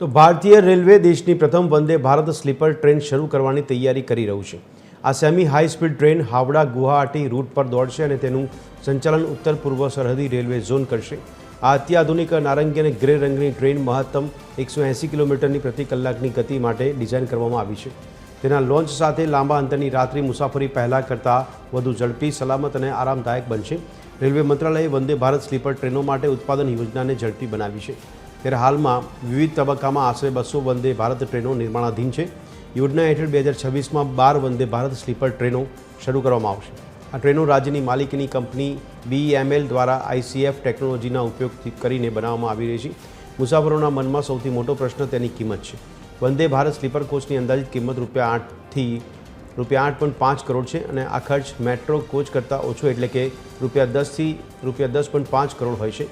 તો ભારતીય રેલવે દેશની પ્રથમ વંદે ભારત સ્લીપર ટ્રેન શરૂ કરવાની તૈયારી કરી રહ્યું છે। આ semi high speed train Howrah Guwahati route પર દોડશે અને તેનું સંચાલન ઉત્તર પૂર્વ સરહદી રેલવે ઝોન કરશે। આ અત્યાધુનિક નારંગી અને ગ્રે રંગની ટ્રેન મહત્તમ 180 કિલોમીટરની પ્રતિ કલાકની ગતિ માટે ડિઝાઇન કરવામાં આવી છે। તેના લોન્ચ સાથે લાંબા અંતરની રાત્રિ મુસાફરી પહેલાં કરતાં વધુ ઝડપી, સલામત અને આરામદાયક બનશે। રેલવે મંત્રાલયે વંદે ભારત સ્લીપર ટ્રેનો માટે ઉત્પાદન યોજનાને ઝડપી બનાવી છે। ત્યારે હાલમાં વિવિધ તબક્કામાં આશરે 200 વંદે ભારત ટ્રેનો નિર્માણાધીન છે। યોજના હેઠળ 2026માં 12 વંદે ભારત સ્લીપર ટ્રેનો શરૂ કરવામાં આવશે। આ ટ્રેનો રાજ્યની માલિકીની કંપની BEML દ્વારા ICF ટેકનોલોજીના ઉપયોગ કરીને બનાવવામાં આવી રહી છે। મુસાફરોના મનમાં સૌથી મોટો પ્રશ્ન તેની કિંમત છે। વંદે ભારત સ્લીપર કોચની અંદાજિત કિંમત ₹8.5 કરોડ છે અને આ ખર્ચ મેટ્રો કોચ કરતાં ઓછો એટલે કે ₹10 થી ₹10.5 કરોડ હોય છે।